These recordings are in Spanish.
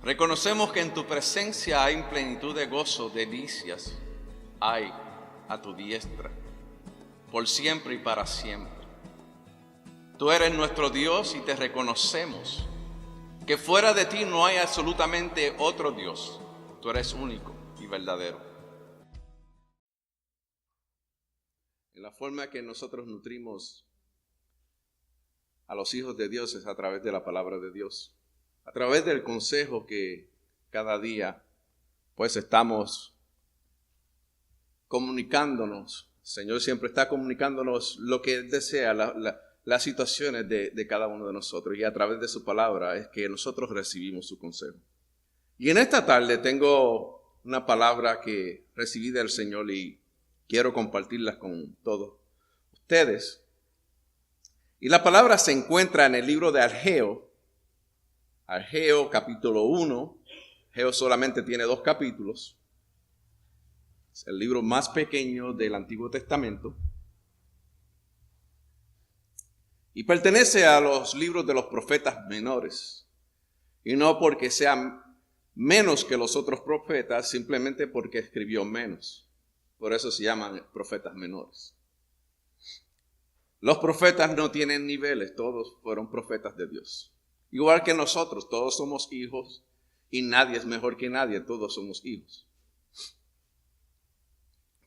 Reconocemos que en tu presencia hay plenitud de gozo, delicias, hay a tu diestra, por siempre y para siempre. Tú eres nuestro Dios y te reconocemos que fuera de ti no hay absolutamente otro Dios. Tú eres único y verdadero. En la forma que nosotros nutrimos a los hijos de Dios es a través de la palabra de Dios, a través del consejo que cada día pues estamos comunicándonos. El Señor siempre está comunicándonos lo que Él desea, las situaciones de cada uno de nosotros, y a través de su palabra es que nosotros recibimos su consejo. Y en esta tarde tengo una palabra que recibí del Señor y quiero compartirlas con todos ustedes. Y la palabra se encuentra en el libro de Ageo, capítulo 1. Ageo solamente tiene 2 capítulos. Es el libro más pequeño del Antiguo Testamento. Y pertenece a los libros de los profetas menores. Y no porque sean menos que los otros profetas, simplemente porque escribió menos. Por eso se llaman profetas menores. Los profetas no tienen niveles, todos fueron profetas de Dios. Igual que nosotros, todos somos hijos y nadie es mejor que nadie, todos somos hijos.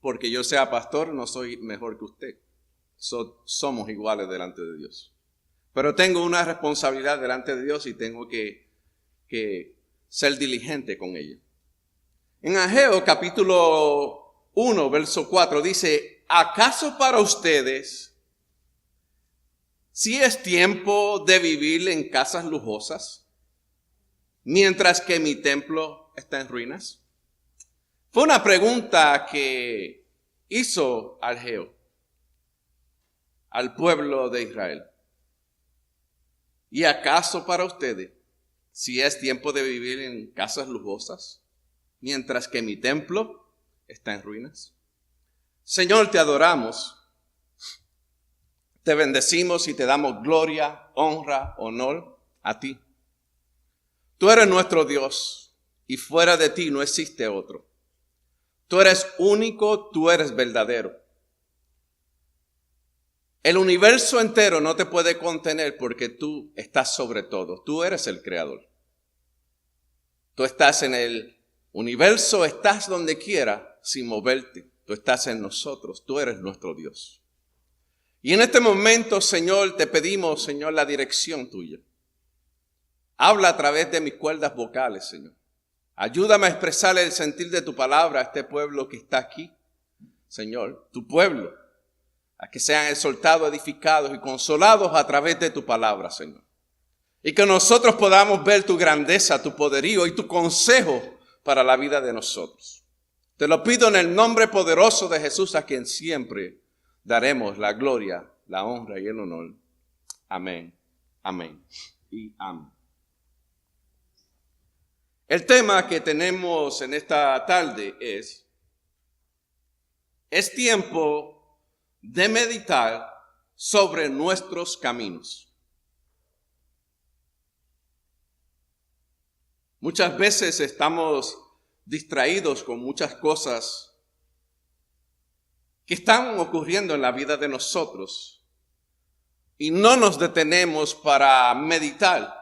Porque yo sea pastor, no soy mejor que usted. Somos iguales delante de Dios. Pero tengo una responsabilidad delante de Dios y tengo que ser diligente con ella. En Ageo capítulo 1, verso 4 dice: ¿acaso para ustedes sí es tiempo de vivir en casas lujosas, mientras que mi templo está en ruinas? Fue una pregunta que hizo Ageo al pueblo de Israel. ¿Y acaso para ustedes si es tiempo de vivir en casas lujosas, mientras que mi templo está en ruinas? Señor, te adoramos, te bendecimos y te damos gloria, honra, honor a ti. Tú eres nuestro Dios y fuera de ti no existe otro. Tú eres único, tú eres verdadero. El universo entero no te puede contener porque tú estás sobre todo. Tú eres el creador. Tú estás en el universo, estás donde quiera sin moverte. Tú estás en nosotros. Tú eres nuestro Dios. Y en este momento, Señor, te pedimos, Señor, la dirección tuya. Habla a través de mis cuerdas vocales, Señor. Ayúdame a expresar el sentir de tu palabra a este pueblo que está aquí, Señor, tu pueblo. A que sean exhortados, edificados y consolados a través de tu palabra, Señor. Y que nosotros podamos ver tu grandeza, tu poderío y tu consejo para la vida de nosotros. Te lo pido en el nombre poderoso de Jesús, a quien siempre daremos la gloria, la honra y el honor. Amén, amén y amén. El tema que tenemos en esta tarde es tiempo de meditar sobre nuestros caminos. Muchas veces estamos distraídos con muchas cosas que están ocurriendo en la vida de nosotros y no nos detenemos para meditar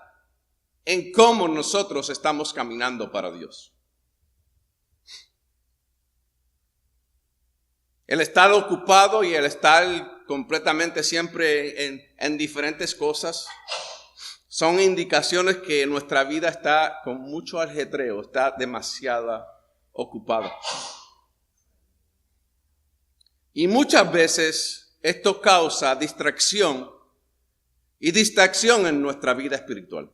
en cómo nosotros estamos caminando para Dios. El estar ocupado y el estar completamente siempre en diferentes cosas son indicaciones que nuestra vida está con mucho ajetreo, está demasiado ocupada. Y muchas veces esto causa distracción en nuestra vida espiritual.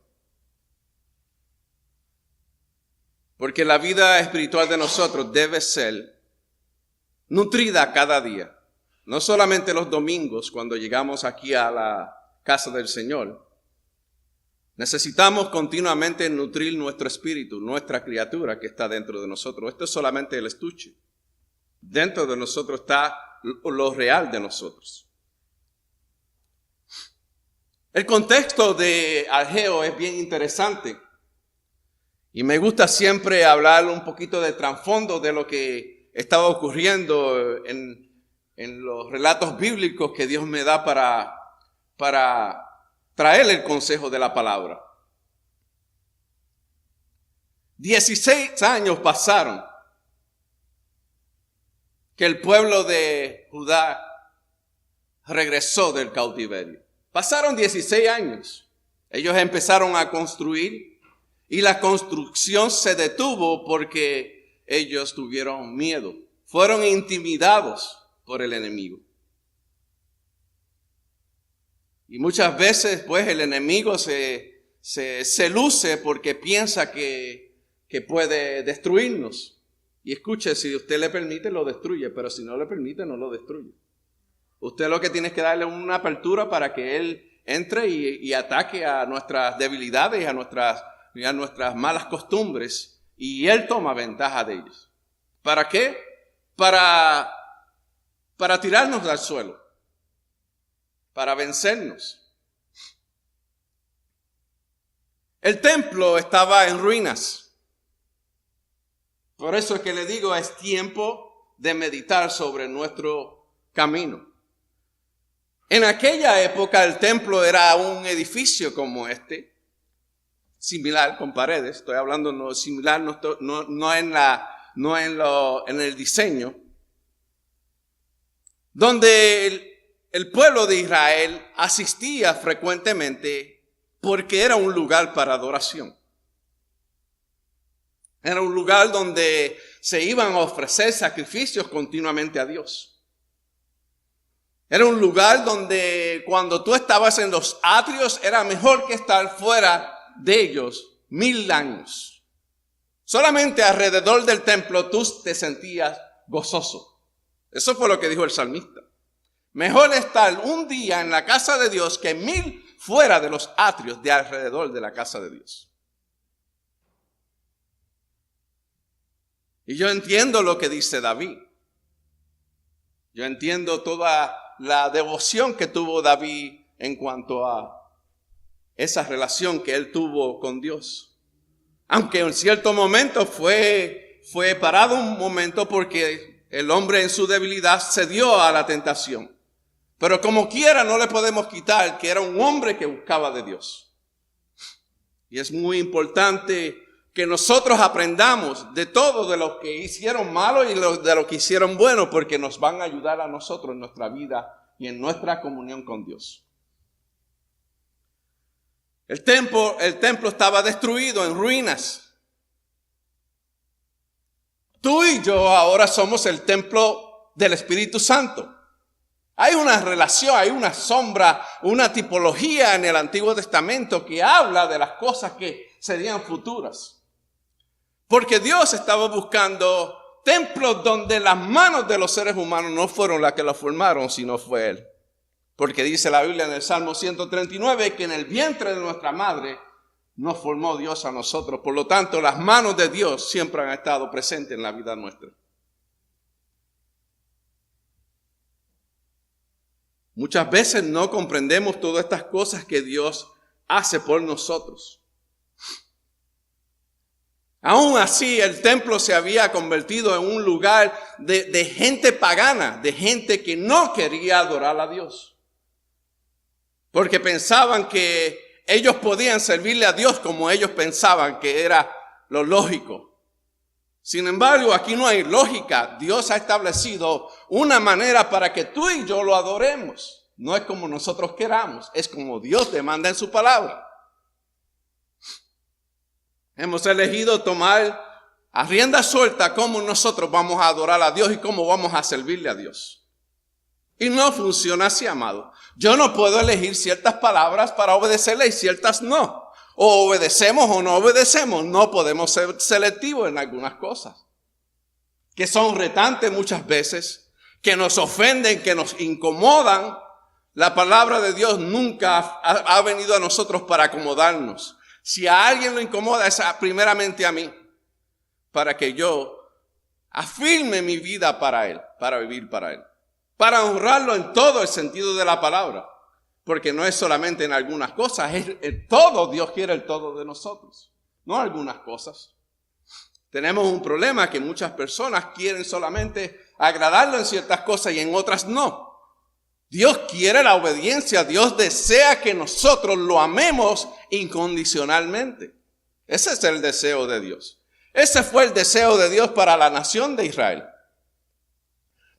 Porque la vida espiritual de nosotros debe ser nutrida cada día, no solamente los domingos cuando llegamos aquí a la casa del Señor. Necesitamos continuamente nutrir nuestro espíritu, nuestra criatura que está dentro de nosotros. Esto es solamente el estuche. Dentro de nosotros está lo real de nosotros. El contexto de Ageo es bien interesante. Y me gusta siempre hablar un poquito de trasfondo de lo que estaba ocurriendo en los relatos bíblicos que Dios me da para traer el consejo de la palabra. 16 años pasaron que el pueblo de Judá regresó del cautiverio. Pasaron 16 años. Ellos empezaron a construir y la construcción se detuvo porque ellos tuvieron miedo. Fueron intimidados por el enemigo. Y muchas veces, pues, el enemigo se luce porque piensa que puede destruirnos. Y escuche, si usted le permite, lo destruye, pero si no le permite, no lo destruye. Usted lo que tiene es que darle una apertura para que Él entre y ataque a nuestras debilidades y a nuestras malas costumbres, y Él toma ventaja de ellos. ¿Para qué? Para tirarnos al suelo, para vencernos. El templo estaba en ruinas. Por eso es que le digo, es tiempo de meditar sobre nuestro camino. En aquella época el templo era un edificio como este, similar, con paredes. Estoy hablando no similar, no en el diseño, donde el pueblo de Israel asistía frecuentemente porque era un lugar para adoración. Era un lugar donde se iban a ofrecer sacrificios continuamente a Dios. Era un lugar donde cuando tú estabas en los atrios era mejor que estar fuera de ellos 1000 años. Solamente alrededor del templo tú te sentías gozoso. Eso fue lo que dijo el salmista. Mejor estar un día en la casa de Dios que 1000 fuera de los atrios de alrededor de la casa de Dios. Y yo entiendo lo que dice David. Yo entiendo toda la devoción que tuvo David en cuanto a esa relación que él tuvo con Dios. Aunque en cierto momento fue parado un momento porque el hombre en su debilidad cedió a la tentación. Pero como quiera no le podemos quitar que era un hombre que buscaba de Dios. Y es muy importante que nosotros aprendamos de todo, de lo que hicieron malo y de lo que hicieron bueno, porque nos van a ayudar a nosotros en nuestra vida y en nuestra comunión con Dios. El templo estaba destruido, en ruinas. Tú y yo ahora somos el templo del Espíritu Santo. Hay una relación, hay una sombra, una tipología en el Antiguo Testamento que habla de las cosas que serían futuras. Porque Dios estaba buscando templos donde las manos de los seres humanos no fueron las que los formaron, sino fue Él. Porque dice la Biblia en el Salmo 139 que en el vientre de nuestra madre nos formó Dios a nosotros. Por lo tanto, las manos de Dios siempre han estado presentes en la vida nuestra. Muchas veces no comprendemos todas estas cosas que Dios hace por nosotros. Aún así, el templo se había convertido en un lugar de gente pagana, de gente que no quería adorar a Dios. Porque pensaban que ellos podían servirle a Dios como ellos pensaban que era lo lógico. Sin embargo, aquí no hay lógica. Dios ha establecido una manera para que tú y yo lo adoremos. No es como nosotros queramos, es como Dios demanda en su palabra. Hemos elegido tomar a rienda suelta cómo nosotros vamos a adorar a Dios y cómo vamos a servirle a Dios. Y no funciona así, amado. Yo no puedo elegir ciertas palabras para obedecerle y ciertas no. O obedecemos o no obedecemos. No podemos ser selectivos en algunas cosas. Que son retantes muchas veces, que nos ofenden, que nos incomodan. La palabra de Dios nunca ha venido a nosotros para acomodarnos. Si a alguien lo incomoda, es primeramente a mí, para que yo afirme mi vida para Él, para vivir para Él, para honrarlo en todo el sentido de la palabra, porque no es solamente en algunas cosas, es el todo. Dios quiere el todo de nosotros. no algunas cosas. Tenemos un problema que muchas personas quieren solamente agradarlo en ciertas cosas y en otras no. Dios quiere la obediencia, Dios desea que nosotros lo amemos incondicionalmente. Ese es el deseo de Dios. Ese fue el deseo de Dios para la nación de Israel.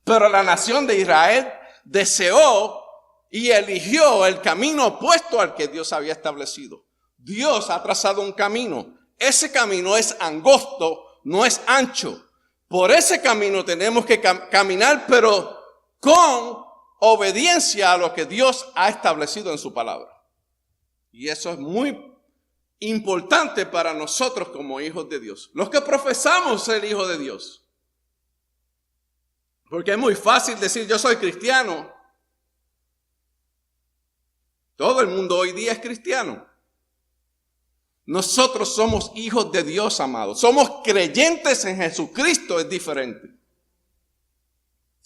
Pero la nación de Israel deseó y eligió el camino opuesto al que Dios había establecido. Dios ha trazado un camino. Ese camino es angosto, no es ancho. Por ese camino tenemos que caminar, pero con obediencia a lo que Dios ha establecido en su palabra. Y eso es muy importante para nosotros como hijos de Dios. Los que profesamos ser hijos de Dios. Porque es muy fácil decir yo soy cristiano. Todo el mundo hoy día es cristiano. Nosotros somos hijos de Dios, amados. Somos creyentes en Jesucristo, es diferente.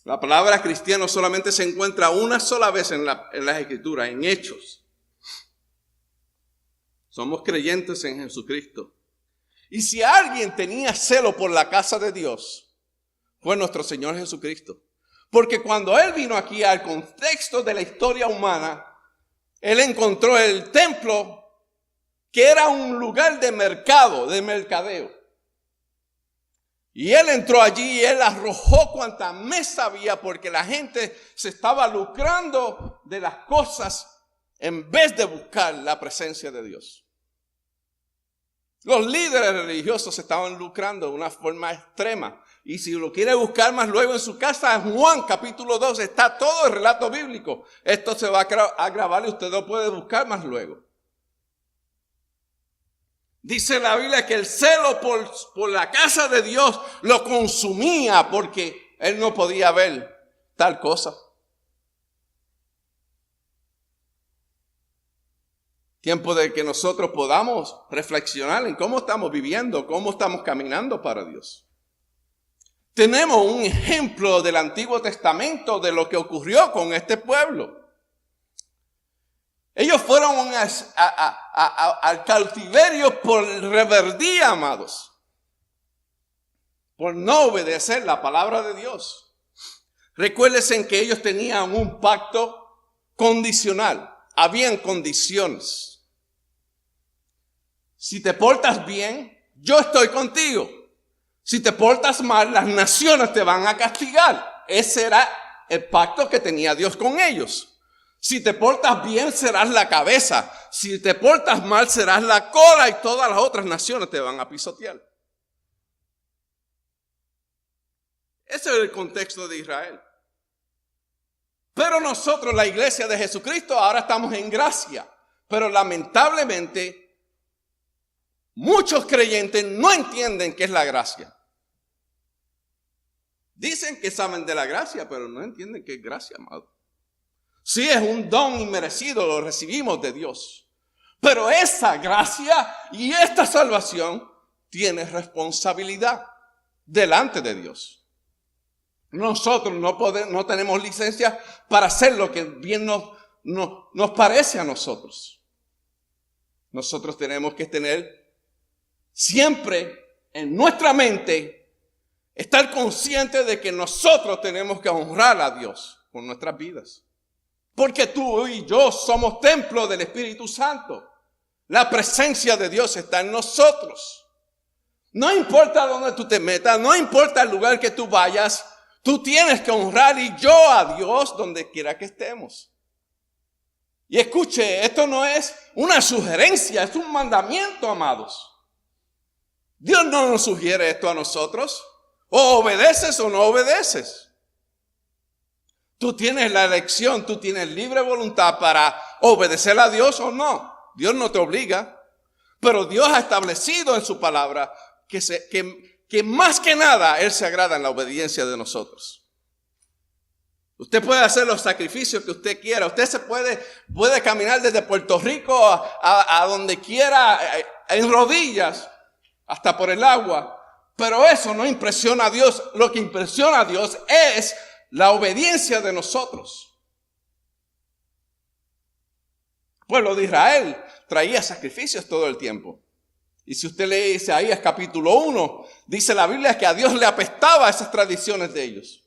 La palabra cristiano solamente se encuentra una sola vez en las Escrituras, en Hechos. Somos creyentes en Jesucristo. Y si alguien tenía celo por la casa de Dios, fue nuestro Señor Jesucristo. Porque cuando Él vino aquí al contexto de la historia humana, Él encontró el templo que era un lugar de mercado, de mercadeo. Y Él entró allí y Él arrojó cuanta mesa había porque la gente se estaba lucrando de las cosas en vez de buscar la presencia de Dios. Los líderes religiosos se estaban lucrando de una forma extrema. Y si lo quiere buscar más luego en su casa, en Juan capítulo 2 está todo el relato bíblico. Esto se va a grabar y usted lo puede buscar más luego. Dice la Biblia que el celo por la casa de Dios lo consumía porque él no podía ver tal cosa. Tiempo de que nosotros podamos reflexionar en cómo estamos viviendo, cómo estamos caminando para Dios. Tenemos un ejemplo del Antiguo Testamento de lo que ocurrió con este pueblo. Ellos fueron al cautiverio por rebeldía, amados. Por no obedecer la palabra de Dios. Recuérdense que ellos tenían un pacto condicional. Habían condiciones. Si te portas bien, yo estoy contigo. Si te portas mal, las naciones te van a castigar. Ese era el pacto que tenía Dios con ellos. Si te portas bien, serás la cabeza. Si te portas mal, serás la cola y todas las otras naciones te van a pisotear. Ese es el contexto de Israel. Pero nosotros, la iglesia de Jesucristo, ahora estamos en gracia. Pero lamentablemente, muchos creyentes no entienden qué es la gracia. Dicen que saben de la gracia, pero no entienden qué es gracia, amado. Sí, es un don inmerecido, lo recibimos de Dios. Pero esa gracia y esta salvación tiene responsabilidad delante de Dios. Nosotros no tenemos licencia para hacer lo que bien nos parece a nosotros. Nosotros tenemos que tener siempre en nuestra mente, estar conscientes de que nosotros tenemos que honrar a Dios con nuestras vidas. Porque tú y yo somos templo del Espíritu Santo. La presencia de Dios está en nosotros. No importa dónde tú te metas, no importa el lugar que tú vayas, tú tienes que honrar y yo a Dios donde quiera que estemos. Y escuche, esto no es una sugerencia, es un mandamiento, amados. Dios no nos sugiere esto a nosotros. O obedeces o no obedeces. Tú tienes la elección, tú tienes libre voluntad para obedecer a Dios o no. Dios no te obliga, pero Dios ha establecido en su palabra que más que nada Él se agrada en la obediencia de nosotros. Usted puede hacer los sacrificios que usted quiera. Usted se puede caminar desde Puerto Rico a donde quiera en rodillas, hasta por el agua. Pero eso no impresiona a Dios. Lo que impresiona a Dios es la obediencia de nosotros. El pueblo de Israel traía sacrificios todo el tiempo. Y si usted lee Isaías capítulo 1, dice la Biblia que a Dios le apestaba esas tradiciones de ellos.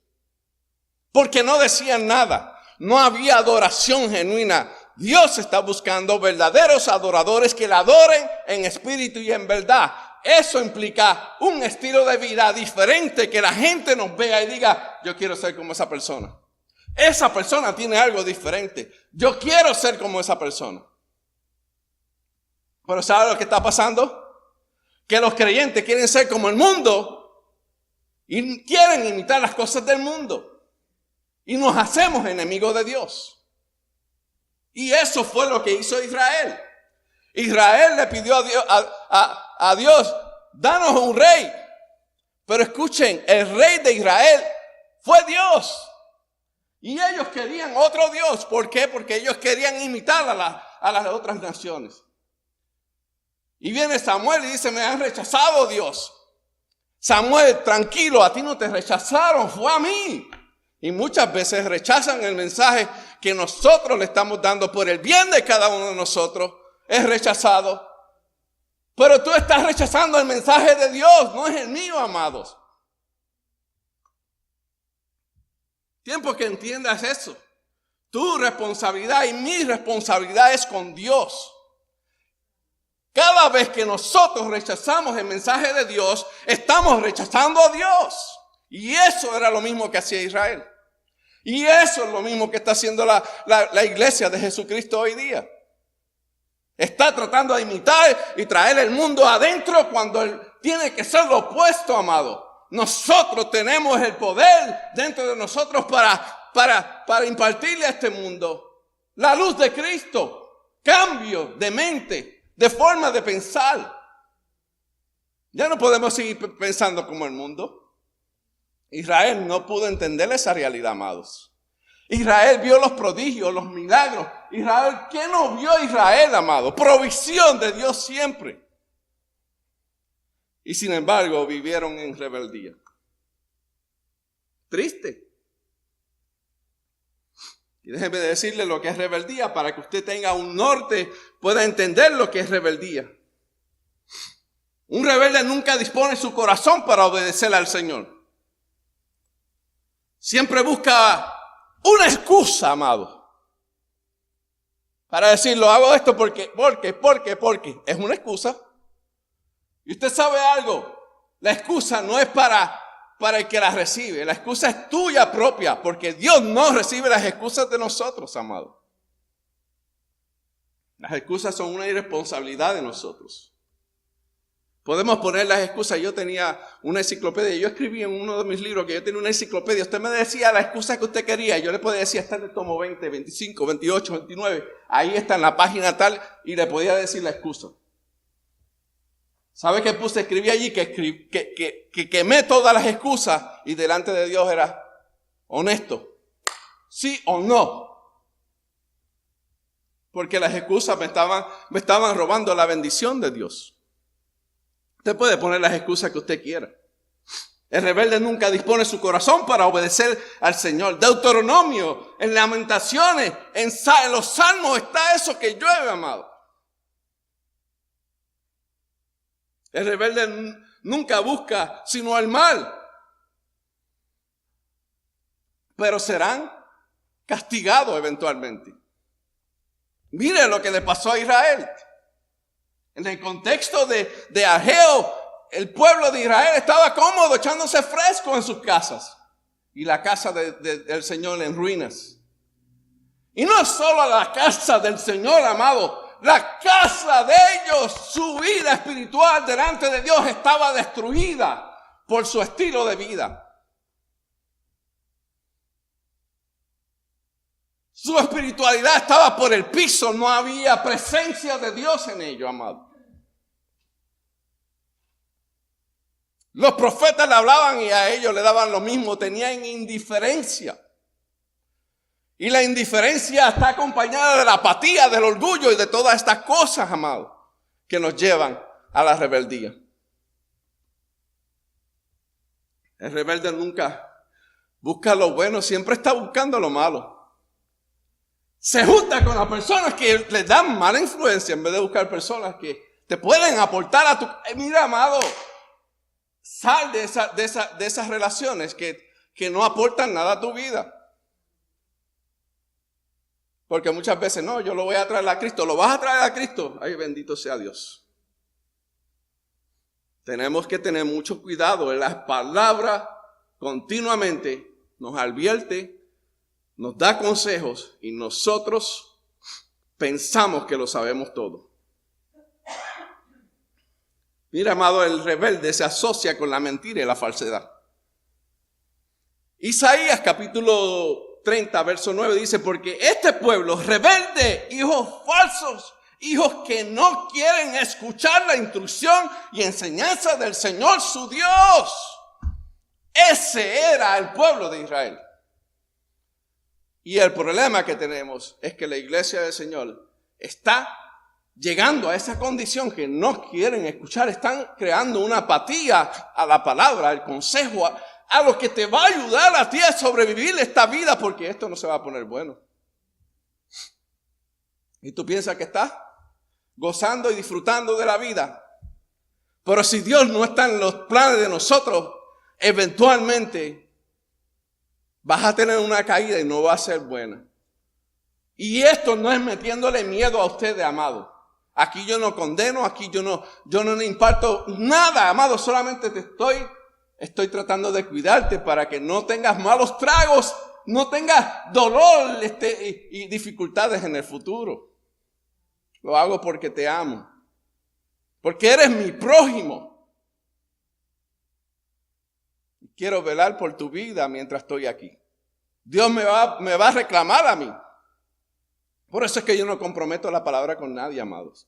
Porque no decían nada. No había adoración genuina. Dios está buscando verdaderos adoradores que le adoren en espíritu y en verdad. Eso implica un estilo de vida diferente, que la gente nos vea y diga, yo quiero ser como esa persona. Esa persona tiene algo diferente. Yo quiero ser como esa persona. Pero ¿sabe lo que está pasando? Que los creyentes quieren ser como el mundo y quieren imitar las cosas del mundo. Y nos hacemos enemigos de Dios. Y eso fue lo que hizo Israel. Israel le pidió a Dios, danos un rey. Pero escuchen, el rey de Israel fue Dios. Y ellos querían otro Dios. ¿Por qué? Porque ellos querían imitar a las otras naciones. Y viene Samuel y dice, me han rechazado, Dios. Samuel, tranquilo, a ti no te rechazaron, fue a mí. Y muchas veces rechazan el mensaje que nosotros le estamos dando por el bien de cada uno de nosotros. Es rechazado. Pero tú estás rechazando el mensaje de Dios, no es el mío, amados. Tiempo que entiendas eso. Tu responsabilidad y mi responsabilidad es con Dios. Cada vez que nosotros rechazamos el mensaje de Dios, estamos rechazando a Dios. Y eso era lo mismo que hacía Israel. Y eso es lo mismo que está haciendo la iglesia de Jesucristo hoy día. Está tratando de imitar y traer el mundo adentro cuando él tiene que ser lo opuesto, amado. Nosotros tenemos el poder dentro de nosotros para impartirle a este mundo la luz de Cristo, cambio de mente, de forma de pensar. Ya no podemos seguir pensando como el mundo. Israel no pudo entender esa realidad, amados. Israel vio los prodigios, los milagros. Israel, ¿qué no vio Israel, amado? Provisión de Dios siempre. Y sin embargo, vivieron en rebeldía. Triste. Y déjeme decirle lo que es rebeldía para que usted tenga un norte, pueda entender lo que es rebeldía. Un rebelde nunca dispone su corazón para obedecer al Señor. Siempre busca una excusa, amado, para decir, lo hago esto porque. Es una excusa. Y usted sabe algo, la excusa no es para el que la recibe. La excusa es tuya propia, porque Dios no recibe las excusas de nosotros, amado. Las excusas son una irresponsabilidad de nosotros. Podemos poner las excusas. Yo tenía una enciclopedia. Yo escribí en uno de mis libros que yo tenía una enciclopedia. Usted me decía la excusa que usted quería. Yo le podía decir, está en el tomo 20, 25, 28, 29. Ahí está en la página tal. Y le podía decir la excusa. ¿Sabe qué puse? Escribí allí que quemé todas las excusas. Y delante de Dios era honesto. Sí o no. Porque las excusas me estaban robando la bendición de Dios. Usted puede poner las excusas que usted quiera. El rebelde nunca dispone su corazón para obedecer al Señor. Deuteronomio, en Lamentaciones, en los Salmos está eso que llueve, amado. El rebelde nunca busca sino el mal. Pero serán castigados eventualmente. Mire lo que le pasó a Israel. En el contexto de Ageo, el pueblo de Israel estaba cómodo echándose fresco en sus casas. Y la casa del Señor en ruinas. Y no solo la casa del Señor, amado. La casa de ellos, su vida espiritual delante de Dios estaba destruida por su estilo de vida. Su espiritualidad estaba por el piso, no había presencia de Dios en ello, amado. Los profetas le hablaban y a ellos le daban lo mismo, tenían indiferencia. Y la indiferencia está acompañada de la apatía, del orgullo y de todas estas cosas, amado, que nos llevan a la rebeldía. El rebelde nunca busca lo bueno, siempre está buscando lo malo. Se junta con las personas que le dan mala influencia en vez de buscar personas que te pueden aportar a tu... Mira, amado, sal de esas relaciones que no aportan nada a tu vida. Porque muchas veces, no, yo lo voy a traer a Cristo. ¿Lo vas a traer a Cristo? Ay, bendito sea Dios. Tenemos que tener mucho cuidado. Las palabras continuamente nos advierte, nos da consejos y nosotros pensamos que lo sabemos todo. Mira, amado, el rebelde se asocia con la mentira y la falsedad. Isaías capítulo 30, verso 9 dice, porque este pueblo rebelde, hijos falsos, hijos que no quieren escuchar la instrucción y enseñanza del Señor su Dios. Ese era el pueblo de Israel. Y el problema que tenemos es que la iglesia del Señor está llegando a esa condición que no quieren escuchar. Están creando una apatía a la palabra, al consejo, a lo que te va a ayudar a ti a sobrevivir esta vida, porque esto no se va a poner bueno. Y tú piensas que estás gozando y disfrutando de la vida. Pero si Dios no está en los planes de nosotros, eventualmente vas a tener una caída y no va a ser buena. Y esto no es metiéndole miedo a ustedes, amado. Aquí yo no condeno, aquí yo no le imparto nada, amado. Solamente estoy tratando de cuidarte para que no tengas malos tragos, no tengas dolor y dificultades en el futuro. Lo hago porque te amo, porque eres mi prójimo. Quiero velar por tu vida mientras estoy aquí. Dios me va a reclamar a mí. Por eso es que yo no comprometo la palabra con nadie, amados.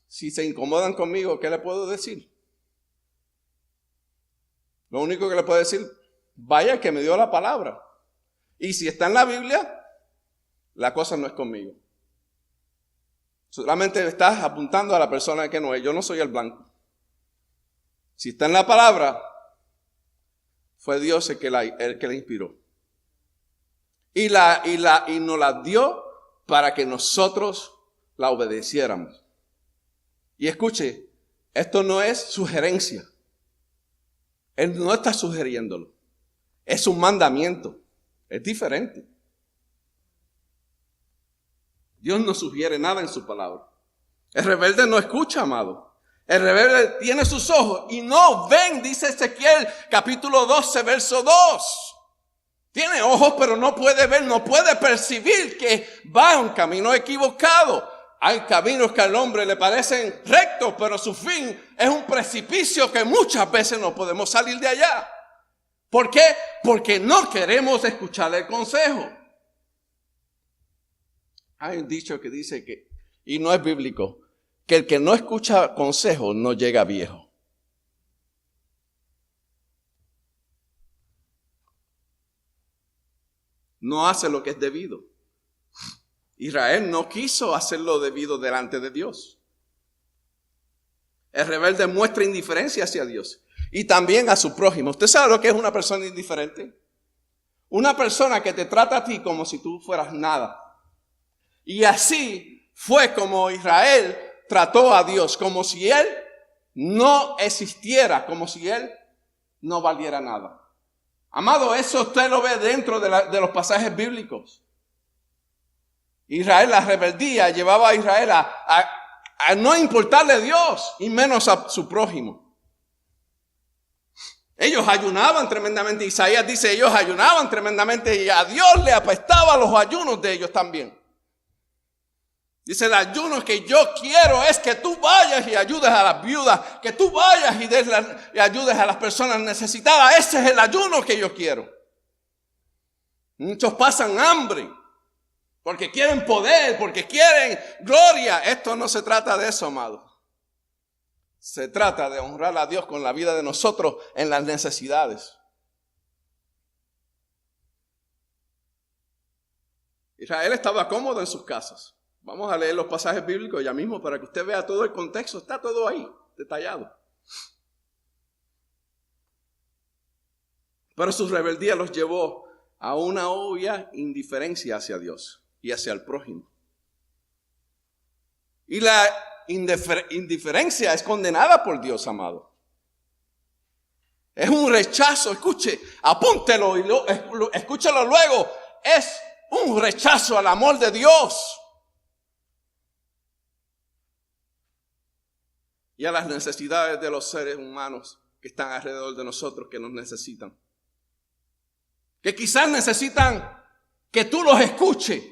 Si se incomodan conmigo, ¿qué le puedo decir? Lo único que le puedo decir, vaya que me dio la palabra. Y si está en la Biblia, la cosa no es conmigo. Solamente estás apuntando a la persona que no es. Yo no soy el blanco. Si está en la palabra, fue Dios el que la inspiró. Y nos la dio para que nosotros la obedeciéramos. Y escuche, esto no es sugerencia. Él no está sugiriéndolo. Es un mandamiento. Es diferente. Dios no sugiere nada en su palabra. El rebelde no escucha, amado. El rebelde tiene sus ojos y no ven, dice Ezequiel, capítulo 12, verso 2. Tiene ojos, pero no puede ver, no puede percibir que va un camino equivocado. Hay caminos que al hombre le parecen rectos, pero su fin es un precipicio que muchas veces no podemos salir de allá. ¿Por qué? Porque no queremos escuchar el consejo. Hay un dicho que dice que, y no es bíblico, que el que no escucha consejo no llega viejo. No hace lo que es debido. Israel no quiso hacer lo debido delante de Dios. El rebelde muestra indiferencia hacia Dios y también a su prójimo. ¿Usted sabe lo que es una persona indiferente? Una persona que te trata a ti como si tú fueras nada. Y así fue como Israel trató a Dios, como si Él no existiera, como si Él no valiera nada. Amado, eso usted lo ve dentro de los pasajes bíblicos. Israel, la rebeldía llevaba a Israel a no importarle a Dios y menos a su prójimo. Ellos ayunaban tremendamente. Isaías dice, ellos ayunaban tremendamente y a Dios le apestaban los ayunos de ellos también. Dice, el ayuno que yo quiero es que tú vayas y ayudes a las viudas, que tú vayas y ayudes a las personas necesitadas. Ese es el ayuno que yo quiero. Muchos pasan hambre porque quieren poder, porque quieren gloria. Esto no se trata de eso, amado. Se trata de honrar a Dios con la vida de nosotros en las necesidades. Israel estaba cómodo en sus casas. Vamos a leer los pasajes bíblicos ya mismo para que usted vea todo el contexto. Está todo ahí, detallado. Pero su rebeldía los llevó a una obvia indiferencia hacia Dios y hacia el prójimo. Y indiferencia es condenada por Dios, amado. Es un rechazo, escuche, apúntelo y escúchalo luego. Es un rechazo al amor de Dios y a las necesidades de los seres humanos que están alrededor de nosotros, que nos necesitan. Que quizás necesitan que tú los escuches,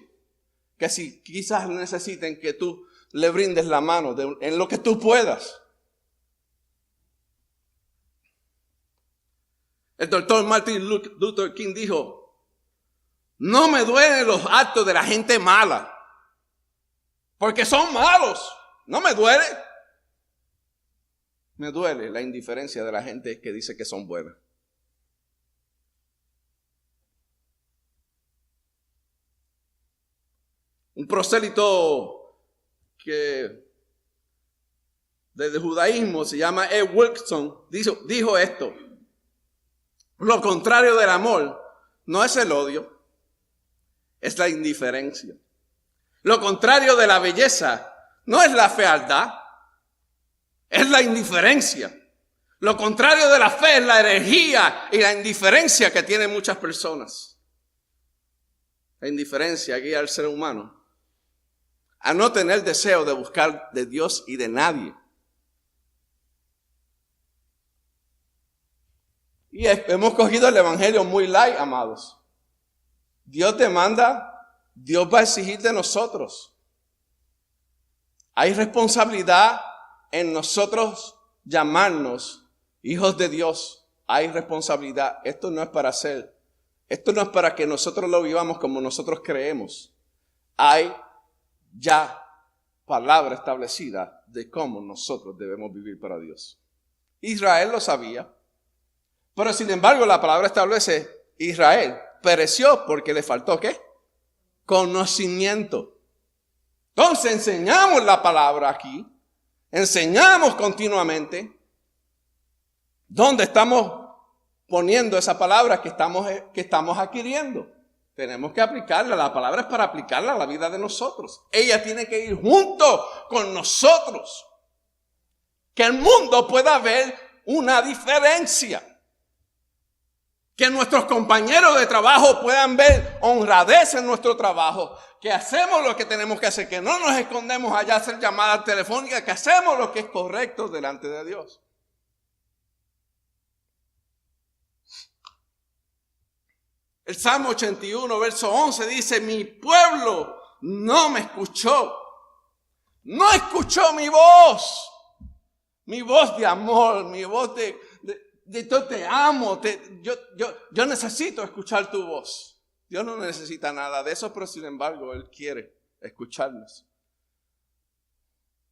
que si quizás necesiten que tú le brindes la mano en lo que tú puedas. El doctor Martin Luther King dijo: no me duelen los actos de la gente mala, porque son malos. No me duele. Me duele la indiferencia de la gente que dice que son buenas. Un prosélito del judaísmo se llama Ed Wilson dijo esto: lo contrario del amor no es el odio, es la indiferencia. Lo contrario de la belleza no es la fealdad, es la indiferencia. Lo contrario de la fe es la herejía y la indiferencia que tienen muchas personas. La indiferencia guía al ser humano a no tener deseo de buscar de Dios y de nadie. Y hemos cogido el evangelio muy light, amados. Dios te manda, Dios va a exigir de nosotros. Hay responsabilidad en nosotros llamarnos hijos de Dios. Hay responsabilidad. Esto no es para que nosotros lo vivamos como nosotros creemos. Hay ya palabra establecida de cómo nosotros debemos vivir para Dios. Israel lo sabía, pero sin embargo la palabra establece: Israel pereció porque le faltó ¿qué? Conocimiento. Entonces enseñamos la palabra aquí, enseñamos continuamente. ¿Dónde estamos poniendo esa palabra que estamos adquiriendo? Tenemos que aplicarla. La palabra es para aplicarla a la vida de nosotros. Ella tiene que ir junto con nosotros. Que el mundo pueda ver una diferencia. Que nuestros compañeros de trabajo puedan ver honradez en nuestro trabajo. Que hacemos lo que tenemos que hacer. Que no nos escondemos allá a hacer llamadas telefónicas. Que hacemos lo que es correcto delante de Dios. El Salmo 81, verso 11 dice: mi pueblo no me escuchó. No escuchó mi voz de amor, mi voz de yo te amo, yo necesito escuchar tu voz. Dios no necesita nada de eso, pero sin embargo Él quiere escucharnos.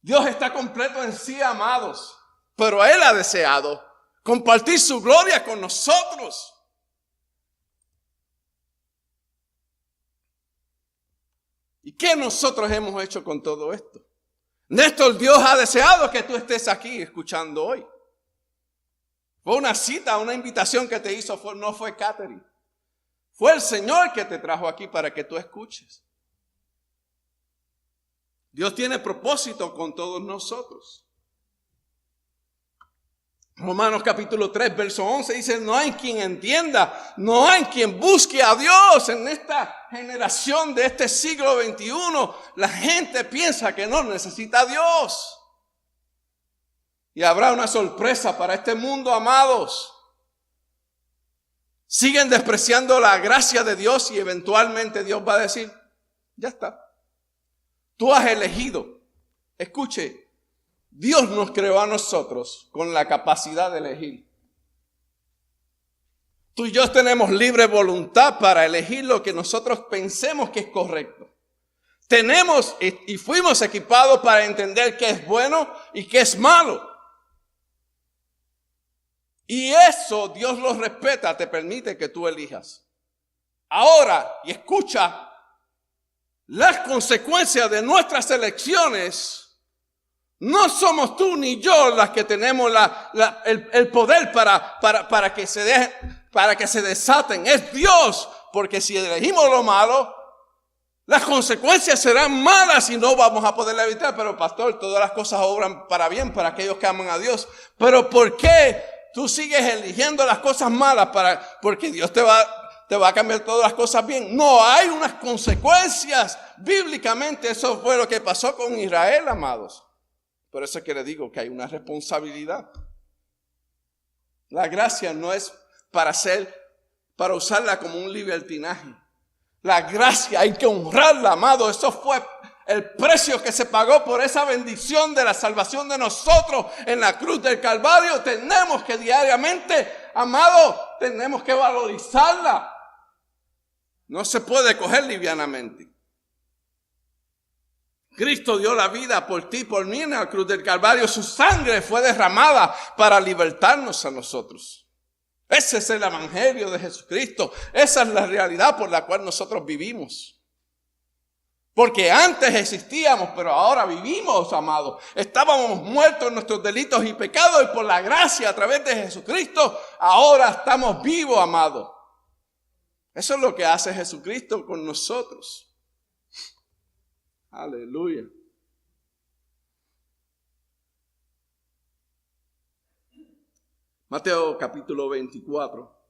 Dios está completo en sí, amados, pero Él ha deseado compartir su gloria con nosotros. ¿Y qué nosotros hemos hecho con todo esto? Néstor, Dios ha deseado que tú estés aquí escuchando hoy. Fue una cita, una invitación que te hizo, no fue Catherine. Fue el Señor que te trajo aquí para que tú escuches. Dios tiene propósito con todos nosotros. Romanos capítulo 3, verso 11 dice: no hay quien entienda, no hay quien busque a Dios. En esta generación de este siglo XXI, la gente piensa que no necesita a Dios. Y habrá una sorpresa para este mundo, amados. Siguen despreciando la gracia de Dios y eventualmente Dios va a decir: ya está. Tú has elegido. Escuche. Dios nos creó a nosotros con la capacidad de elegir. Tú y yo tenemos libre voluntad para elegir lo que nosotros pensemos que es correcto. Tenemos y fuimos equipados para entender qué es bueno y qué es malo. Y eso Dios lo respeta, te permite que tú elijas. Ahora, y escucha, las consecuencias de nuestras elecciones. No somos tú ni yo las que tenemos el poder para que se desaten. Es Dios, porque si elegimos lo malo, Las consecuencias serán malas y no vamos a poder evitar. Pero pastor, todas las cosas obran para bien para aquellos que aman a Dios. Pero ¿por qué tú sigues eligiendo las cosas malas? Porque Dios te va a cambiar todas las cosas bien. No, hay unas consecuencias. Bíblicamente eso fue lo que pasó con Israel, amados. Por eso es que le digo que hay una responsabilidad. La gracia no es para usarla como un libertinaje. La gracia hay que honrarla, amado. Eso fue el precio que se pagó por esa bendición de la salvación de nosotros en la cruz del Calvario. Tenemos que diariamente, amado, tenemos que valorizarla. No se puede coger livianamente. Cristo dio la vida por ti, por mí en la cruz del Calvario. Su sangre fue derramada para libertarnos a nosotros. Ese es el evangelio de Jesucristo. Esa es la realidad por la cual nosotros vivimos. Porque antes existíamos, pero ahora vivimos, amados. Estábamos muertos en nuestros delitos y pecados, y por la gracia a través de Jesucristo, ahora estamos vivos, amados. Eso es lo que hace Jesucristo con nosotros. Aleluya. Mateo capítulo 24,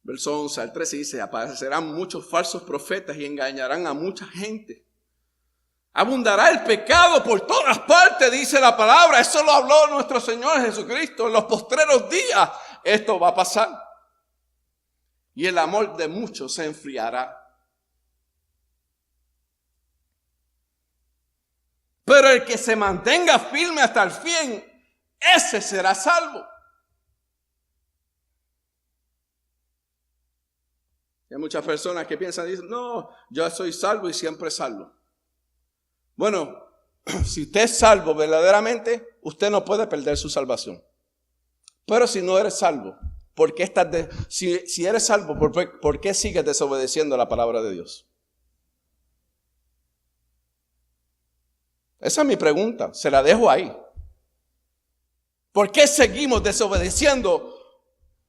verso 11 al 13 dice: aparecerán muchos falsos profetas y engañarán a mucha gente. Abundará el pecado por todas partes, dice la palabra. Eso lo habló nuestro Señor Jesucristo. En los postreros días esto va a pasar. Y el amor de muchos se enfriará. Pero el que se mantenga firme hasta el fin, ese será salvo. Hay muchas personas que piensan, dicen, no, yo soy salvo y siempre salvo. Bueno, si usted es salvo verdaderamente, usted no puede perder su salvación. Pero si no eres salvo, ¿por qué si eres salvo, ¿por qué sigues desobedeciendo la palabra de Dios? Esa es mi pregunta, se la dejo ahí. ¿Por qué seguimos desobedeciendo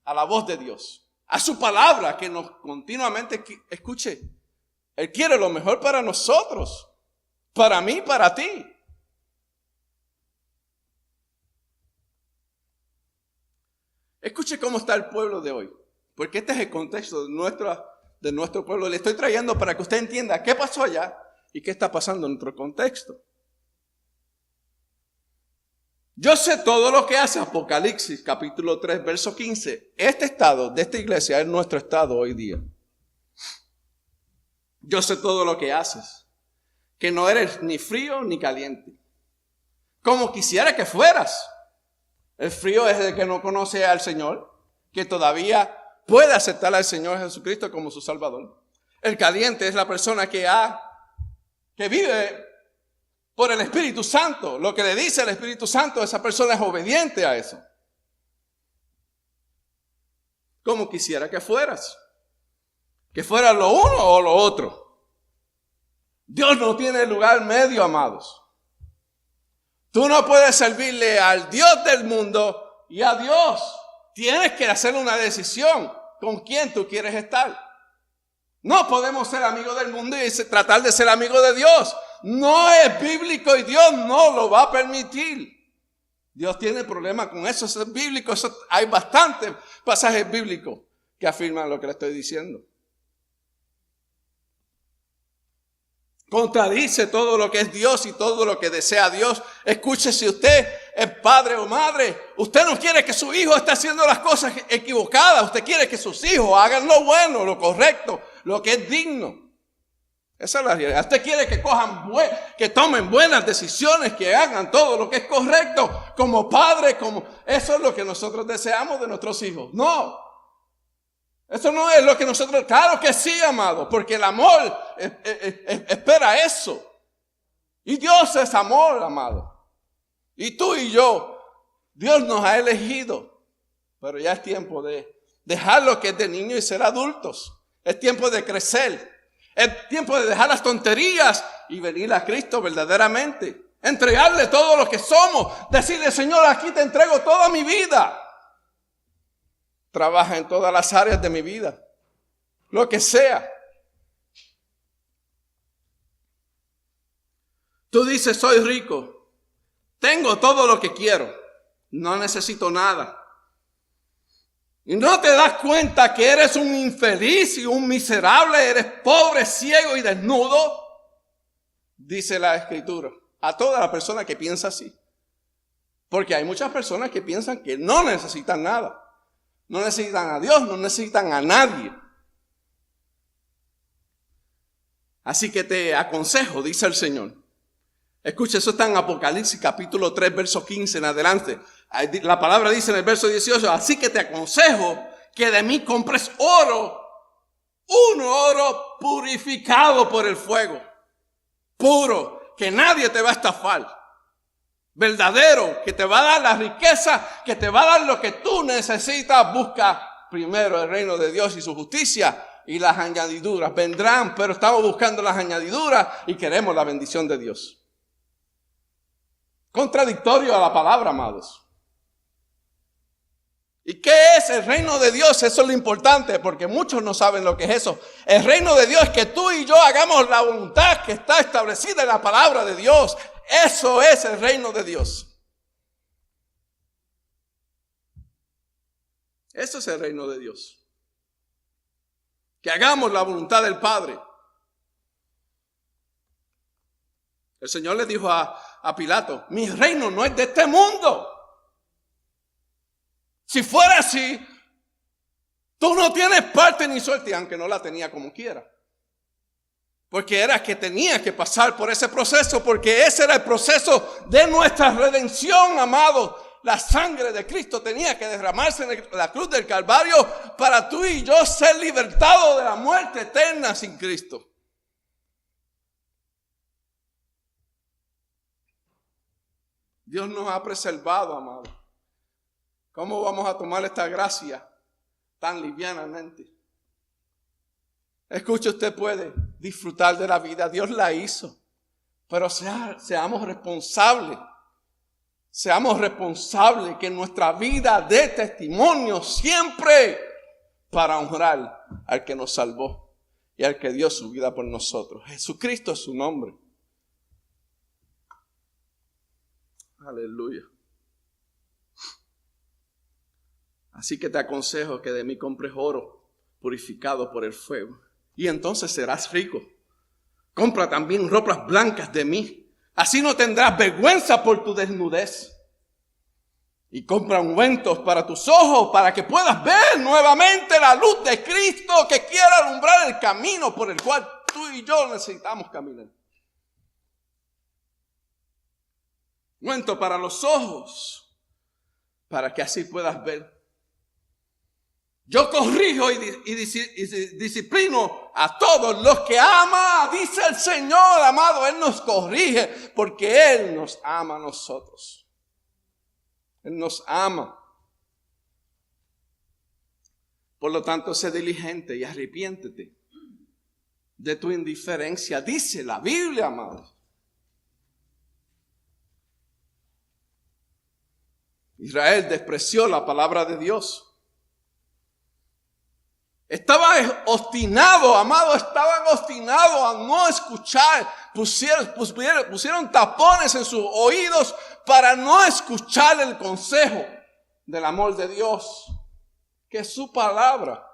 a la voz de Dios? A su palabra que nos continuamente escuche. Él quiere lo mejor para nosotros, para mí, para ti. Escuche cómo está el pueblo de hoy, porque este es el contexto de nuestro pueblo. Le estoy trayendo para que usted entienda qué pasó allá y qué está pasando en nuestro contexto. Yo sé todo lo que hace Apocalipsis, capítulo 3, verso 15. Este estado de esta iglesia es nuestro estado hoy día. Yo sé todo lo que haces, que no eres ni frío ni caliente, como quisiera que fueras. El frío es el que no conoce al Señor, que todavía puede aceptar al Señor Jesucristo como su Salvador. El caliente es la persona que vive por el Espíritu Santo. Lo que le dice el Espíritu Santo, esa persona es obediente a eso. Como quisiera que fueras. Que fuera lo uno o lo otro. Dios no tiene lugar medio, amados. Tú no puedes servirle al Dios del mundo y a Dios. Tienes que hacer una decisión con quién tú quieres estar. No podemos ser amigos del mundo y tratar de ser amigos de Dios. No es bíblico y Dios no lo va a permitir. Dios tiene problemas con eso. Eso es bíblico. Hay bastantes pasajes bíblicos que afirman lo que le estoy diciendo. Contradice todo lo que es Dios y todo lo que desea Dios. Escuche, si usted es padre o madre, usted no quiere que su hijo esté haciendo las cosas equivocadas. Usted quiere que sus hijos hagan lo bueno, lo correcto, lo que es digno. Esa es la realidad. Usted quiere que tomen buenas decisiones, que hagan todo lo que es correcto como padre, eso es lo que nosotros deseamos de nuestros hijos. No, eso no es lo que nosotros, claro que sí, amado, porque el amor espera eso. Y Dios es amor, amado. Y tú y yo, Dios nos ha elegido, pero ya es tiempo de dejar lo que es de niño y ser adultos. Es tiempo de crecer. Es tiempo de dejar las tonterías y venir a Cristo verdaderamente. Entregarle todo lo que somos. Decirle, Señor, aquí te entrego toda mi vida. Trabaja en todas las áreas de mi vida. Lo que sea. Tú dices, soy rico, tengo todo lo que quiero, no necesito nada. Y no te das cuenta que eres un infeliz y un miserable, eres pobre, ciego y desnudo. Dice la Escritura a toda la persona que piensa así. Porque hay muchas personas que piensan que no necesitan nada. No necesitan a Dios, no necesitan a nadie. Así que te aconsejo, dice el Señor. Escucha, eso está en Apocalipsis capítulo 3, verso 15 en adelante. La palabra dice en el verso 18, así que te aconsejo que de mí compres oro, un oro purificado por el fuego, puro, que nadie te va a estafar, verdadero, que te va a dar la riqueza, que te va a dar lo que tú necesitas. Busca primero el reino de Dios y su justicia, y las añadiduras vendrán, pero estamos buscando las añadiduras y queremos la bendición de Dios. Contradictorio a la palabra, amados. ¿Y qué es el reino de Dios? Eso es lo importante, porque muchos no saben lo que es eso. El reino de Dios es que tú y yo hagamos la voluntad que está establecida en la palabra de Dios. Eso es el reino de Dios. Eso es el reino de Dios. Que hagamos la voluntad del Padre. El Señor le dijo a Pilato, mi reino no es de este mundo. Si fuera así, tú no tienes parte ni suerte, aunque no la tenía como quiera. Porque era que tenía que pasar por ese proceso, porque ese era el proceso de nuestra redención, amado. La sangre de Cristo tenía que derramarse en la cruz del Calvario para tú y yo ser libertados de la muerte eterna sin Cristo. Dios nos ha preservado, amado. ¿Cómo vamos a tomar esta gracia tan livianamente? Escuche, usted puede disfrutar de la vida. Dios la hizo. Pero seamos responsables. Seamos responsables que nuestra vida dé testimonio siempre para honrar al que nos salvó y al que dio su vida por nosotros. Jesucristo es su nombre. Aleluya. Así que te aconsejo que de mí compres oro purificado por el fuego, y entonces serás rico. Compra también ropas blancas de mí. Así no tendrás vergüenza por tu desnudez. Y compra ungüentos para tus ojos, para que puedas ver nuevamente la luz de Cristo, que quiere alumbrar el camino por el cual tú y yo necesitamos caminar. Ungüento para los ojos, para que así puedas ver. Yo corrijo y disciplino a todos los que ama, dice el Señor, amado. Él nos corrige porque Él nos ama a nosotros. Él nos ama. Por lo tanto, sé diligente y arrepiéntete de tu indiferencia. Dice la Biblia, amado. Israel despreció la palabra de Dios. Estaba obstinado, amado, estaban obstinados a no escuchar. Pusieron tapones en sus oídos para no escuchar el consejo del amor de Dios, que es su palabra.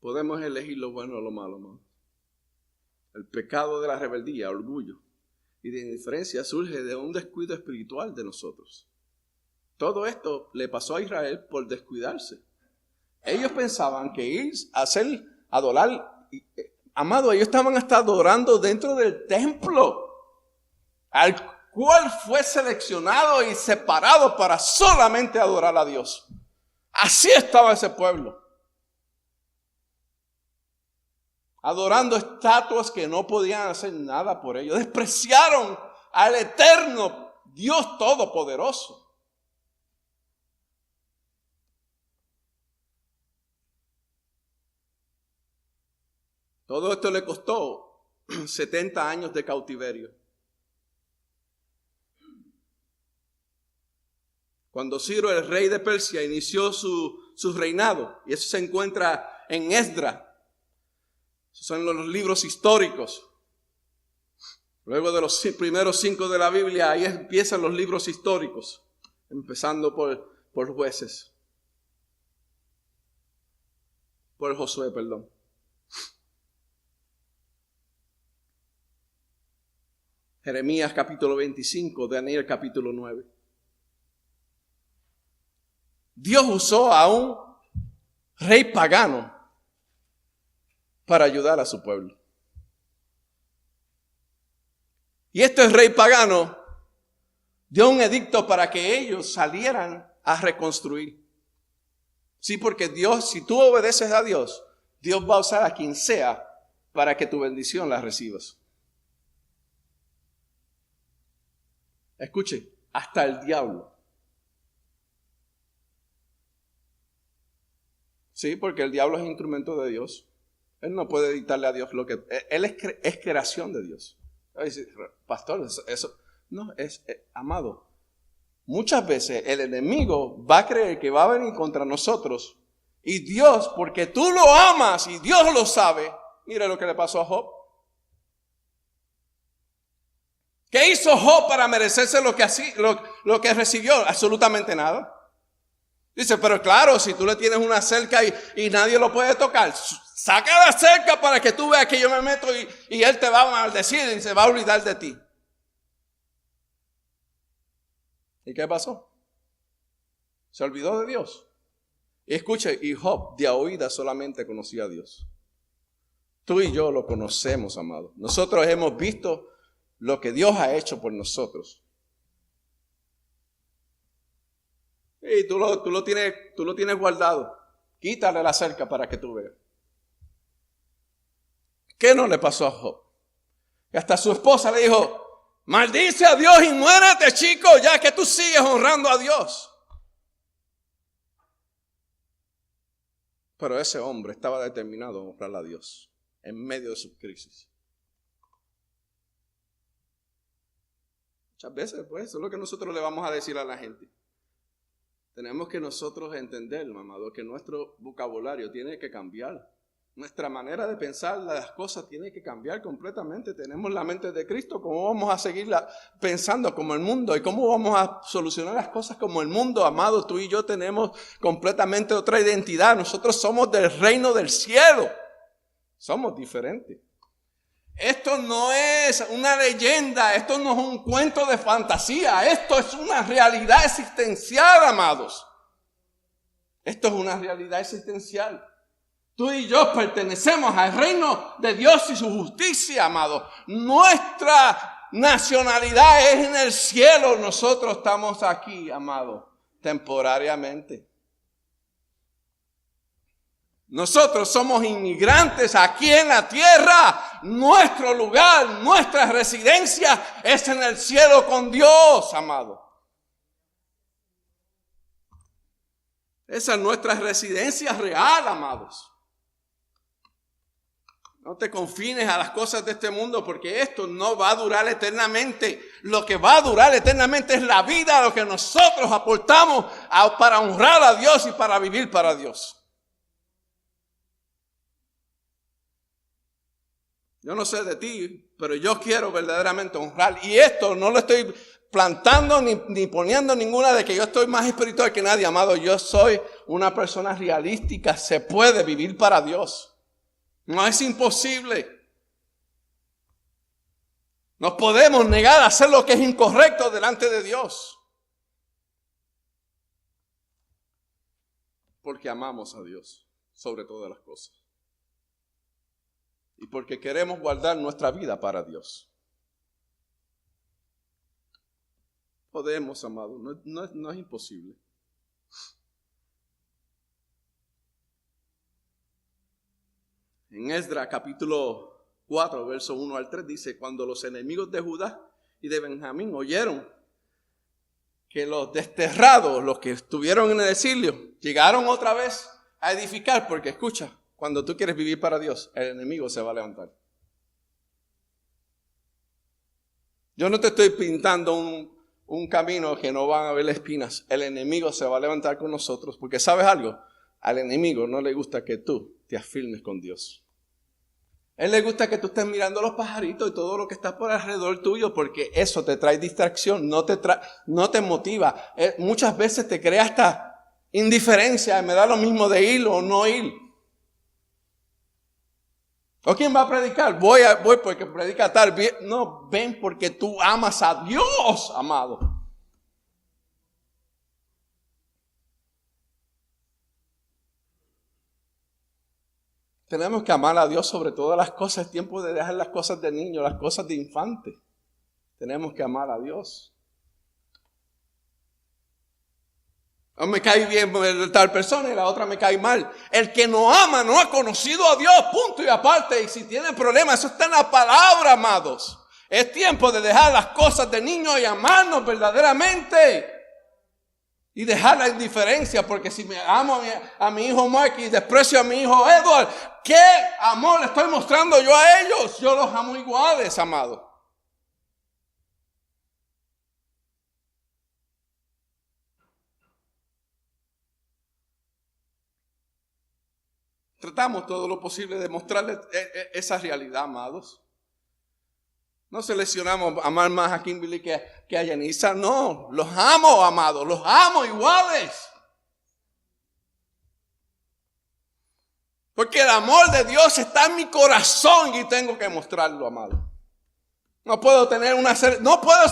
Podemos elegir lo bueno o lo malo, amado. El pecado de la rebeldía, orgullo y de indiferencia surge de un descuido espiritual de nosotros. Todo esto le pasó a Israel por descuidarse. Ellos pensaban que ir a adorar, amado, ellos estaban hasta adorando dentro del templo, al cual fue seleccionado y separado para solamente adorar a Dios. Así estaba ese pueblo. Adorando estatuas que no podían hacer nada por ellos. Despreciaron al eterno Dios Todopoderoso. Todo esto le costó 70 años de cautiverio. Cuando Ciro, el rey de Persia, inició su reinado. Y eso se encuentra en Esdras. Esos son los libros históricos. Luego de los primeros 5 de la Biblia, ahí empiezan los libros históricos. Empezando por Jueces. Por Josué, perdón. Jeremías capítulo 25, Daniel capítulo 9. Dios usó a un rey pagano para ayudar a su pueblo. Y este rey pagano dio un edicto para que ellos salieran a reconstruir. Sí, porque Dios, si tú obedeces a Dios, Dios va a usar a quien sea para que tu bendición la recibas. Escuche, hasta el diablo. Sí, porque el diablo es instrumento de Dios. Él no puede dictarle a Dios lo que... Él es creación de Dios. Pastor, eso no, amado. Muchas veces el enemigo va a creer que va a venir contra nosotros. Y Dios, porque tú lo amas y Dios lo sabe. Mira lo que le pasó a Job. ¿Qué hizo Job para merecerse lo que recibió? Absolutamente nada. Dice, pero claro, si tú le tienes una cerca y nadie lo puede tocar, saca la cerca para que tú veas que yo me meto y él te va a maldecir y se va a olvidar de ti. ¿Y qué pasó? Se olvidó de Dios. Y escuche, y Job de oída solamente conocía a Dios. Tú y yo lo conocemos, amado. Nosotros hemos visto lo que Dios ha hecho por nosotros. Y tú lo tienes guardado. Quítale la cerca para que tú veas. ¿Qué no le pasó a Job? Y hasta su esposa le dijo, maldice a Dios y muérete, chico, ya que tú sigues honrando a Dios. Pero ese hombre estaba determinado a honrar a Dios en medio de su crisis. Muchas veces, pues, eso es lo que nosotros le vamos a decir a la gente. Tenemos que nosotros entender, amado, que nuestro vocabulario tiene que cambiar. Nuestra manera de pensar las cosas tiene que cambiar completamente. Tenemos la mente de Cristo. ¿Cómo vamos a seguirla pensando como el mundo? ¿Y cómo vamos a solucionar las cosas como el mundo? Amado, tú y yo tenemos completamente otra identidad. Nosotros somos del reino del cielo. Somos diferentes. Esto no es una leyenda, esto no es un cuento de fantasía, esto es una realidad existencial, amados. Esto es una realidad existencial. Tú y yo pertenecemos al reino de Dios y su justicia, amados. Nuestra nacionalidad es en el cielo, nosotros estamos aquí, amados, temporariamente. Nosotros somos inmigrantes aquí en la tierra. Nuestro lugar, nuestra residencia es en el cielo con Dios, amado. Esa es nuestra residencia real, amados. No te confines a las cosas de este mundo porque esto no va a durar eternamente. Lo que va a durar eternamente es la vida, lo que nosotros aportamos para honrar a Dios y para vivir para Dios. Yo no sé de ti, pero yo quiero verdaderamente honrar. Y esto no lo estoy plantando ni poniendo ninguna de que yo estoy más espiritual que nadie, amado. Yo soy una persona realística. Se puede vivir para Dios. No es imposible. Nos podemos negar a hacer lo que es incorrecto delante de Dios. Porque amamos a Dios sobre todas las cosas. Y porque queremos guardar nuestra vida para Dios. Podemos, amado, no es imposible. En Esdras capítulo 4, verso 1 al 3 dice, cuando los enemigos de Judá y de Benjamín oyeron que los desterrados, los que estuvieron en el exilio, llegaron otra vez a edificar, porque escucha, cuando tú quieres vivir para Dios, el enemigo se va a levantar. Yo no te estoy pintando un camino que no van a haber espinas. El enemigo se va a levantar con nosotros, porque ¿sabes algo? Al enemigo no le gusta que tú te afirmes con Dios. A él le gusta que tú estés mirando los pajaritos y todo lo que está por alrededor tuyo, porque eso te trae distracción, no te motiva. Muchas veces te crea hasta indiferencia, me da lo mismo de ir o no ir. ¿O quién va a predicar? Voy porque predica tal. No, ven porque tú amas a Dios, amado. Tenemos que amar a Dios sobre todas las cosas. Es tiempo de dejar las cosas de niño, las cosas de infante. Tenemos que amar a Dios. No me cae bien tal persona y la otra me cae mal. El que no ama no ha conocido a Dios, punto y aparte. Y si tiene problemas, eso está en la palabra, amados. Es tiempo de dejar las cosas de niño y amarnos verdaderamente. Y dejar la indiferencia, porque si me amo a mi hijo Mark y desprecio a mi hijo Edward, ¿qué amor le estoy mostrando yo a ellos? Yo los amo iguales, amado. Tratamos todo lo posible de mostrarles esa realidad, amados. No seleccionamos amar más a Kimberly que a Yanisa. No, los amo, amados, los amo iguales. Porque el amor de Dios está en mi corazón y tengo que mostrarlo, amado. No puedo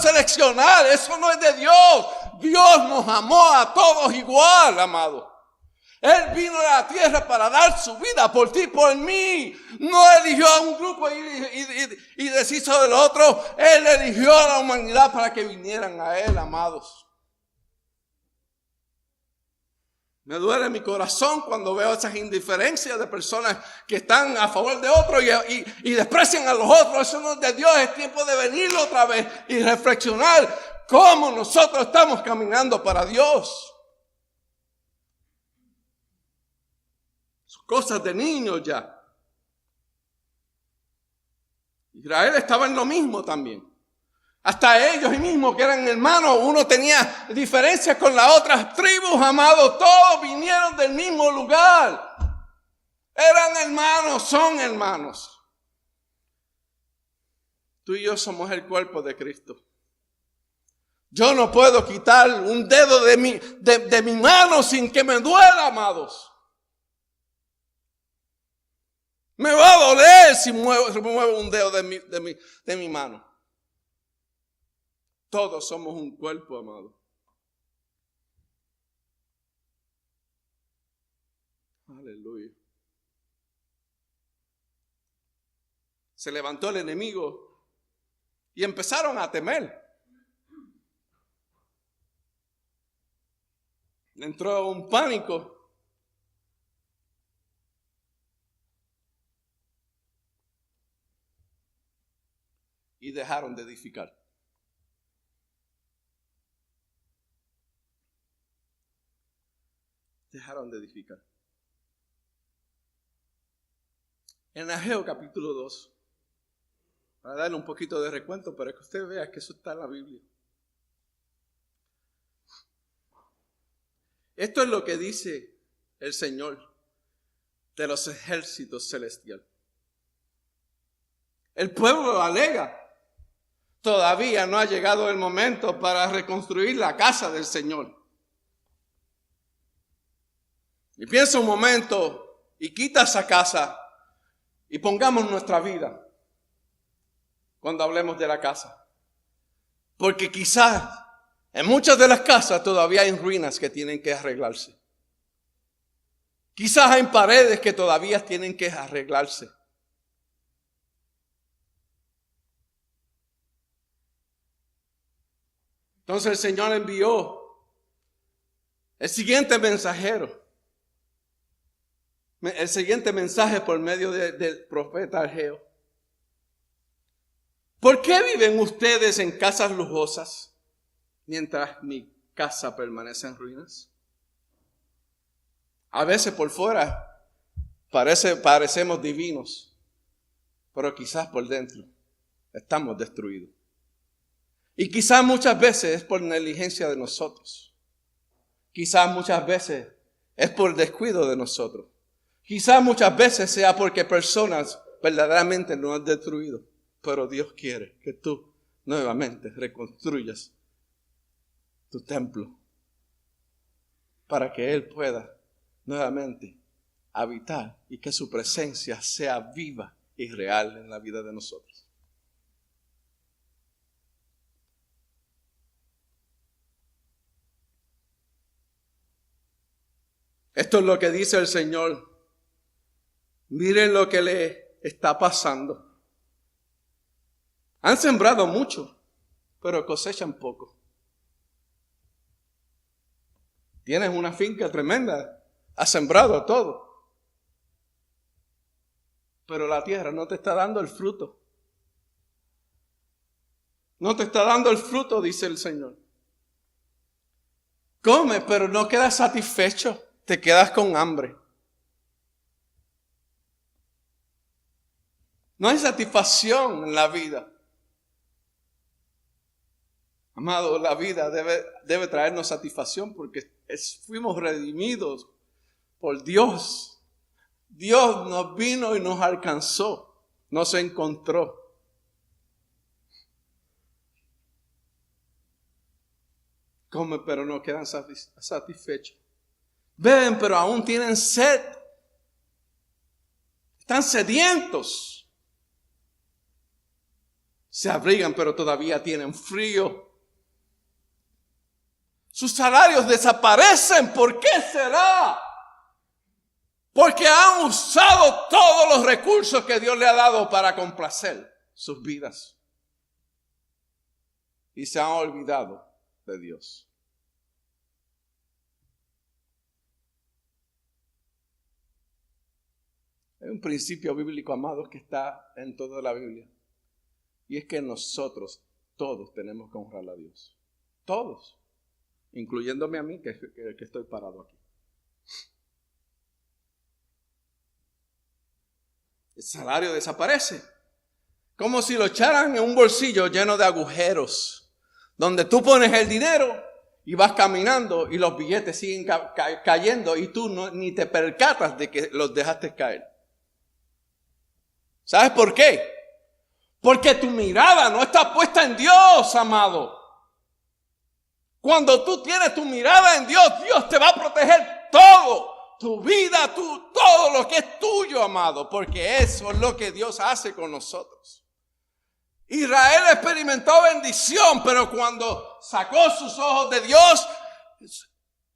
seleccionar, eso no es de Dios. Dios nos amó a todos igual, amado. Él vino a la tierra para dar su vida por ti y por mí. No eligió a un grupo y deshizo del otro. Él eligió a la humanidad para que vinieran a Él, amados. Me duele mi corazón cuando veo esas indiferencias de personas que están a favor de otros y desprecian a los otros. Eso no es de Dios. Es tiempo de venir otra vez y reflexionar cómo nosotros estamos caminando para Dios. Cosas de niños ya. Israel estaba en lo mismo también. Hasta ellos mismos que eran hermanos, uno tenía diferencias con las otras tribus, amados. Todos vinieron del mismo lugar. Eran hermanos, son hermanos. Tú y yo somos el cuerpo de Cristo. Yo no puedo quitar un dedo de mi mano sin que me duela, amados. Me va a doler si muevo un dedo de mi mano. Todos somos un cuerpo, amado. Aleluya. Se levantó el enemigo y empezaron a temer. Entró un pánico. Y dejaron de edificar. Dejaron de edificar. En Ageo capítulo 2, para darle un poquito de recuento, para que usted vea que eso está en la Biblia. Esto es lo que dice el Señor de los ejércitos celestiales. El pueblo alega. Todavía no ha llegado el momento para reconstruir la casa del Señor. Y piensa un momento y quita esa casa y pongamos nuestra vida cuando hablemos de la casa. Porque quizás en muchas de las casas todavía hay ruinas que tienen que arreglarse. Quizás hay paredes que todavía tienen que arreglarse. Entonces el Señor envió el siguiente mensajero. El siguiente mensaje por medio del profeta Ageo. ¿Por qué viven ustedes en casas lujosas mientras mi casa permanece en ruinas? A veces por fuera parecemos divinos, pero quizás por dentro estamos destruidos. Y quizás muchas veces es por negligencia de nosotros. Quizás muchas veces es por descuido de nosotros. Quizás muchas veces sea porque personas verdaderamente nos han destruido. Pero Dios quiere que tú nuevamente reconstruyas tu templo para que Él pueda nuevamente habitar y que su presencia sea viva y real en la vida de nosotros. Esto es lo que dice el Señor. Miren lo que le está pasando. Han sembrado mucho, pero cosechan poco. Tienes una finca tremenda, has sembrado todo, pero la tierra no te está dando el fruto. No te está dando el fruto, dice el Señor. Come, pero no quedas satisfecho, te quedas con hambre. No hay satisfacción en la vida. Amado, la vida debe traernos satisfacción porque fuimos redimidos por Dios. Dios nos vino y nos alcanzó, nos encontró. Comen, pero no quedan satisfechos. Beben, pero aún tienen sed. Están sedientos. Se abrigan, pero todavía tienen frío. Sus salarios desaparecen. ¿Por qué será? Porque han usado todos los recursos que Dios le ha dado para complacer sus vidas. Y se han olvidado de Dios. Hay un principio bíblico, amados, que está en toda la Biblia. Y es que nosotros, todos, tenemos que honrar a Dios. Todos. Incluyéndome a mí, que estoy parado aquí. El salario desaparece. Como si lo echaran en un bolsillo lleno de agujeros. Donde tú pones el dinero y vas caminando y los billetes siguen cayendo y tú ni te percatas de que los dejaste caer. ¿Sabes por qué? Porque tu mirada no está puesta en Dios, amado. Cuando tú tienes tu mirada en Dios, Dios te va a proteger todo. Tu vida, todo lo que es tuyo, amado. Porque eso es lo que Dios hace con nosotros. Israel experimentó bendición, pero cuando sacó sus ojos de Dios,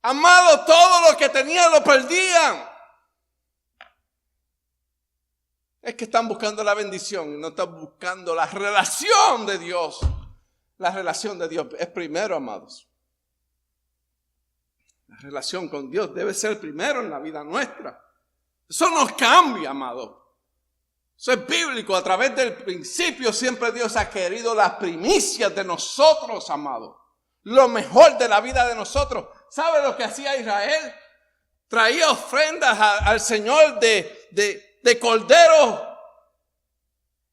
amado, todo lo que tenían lo perdían. Es que están buscando la bendición y no están buscando la relación de Dios. La relación de Dios es primero, amados. La relación con Dios debe ser primero en la vida nuestra. Eso nos cambia, amado. Eso es bíblico. A través del principio siempre Dios ha querido las primicias de nosotros, amado. Lo mejor de la vida de nosotros. ¿Sabe lo que hacía Israel? Traía ofrendas al Señor de corderos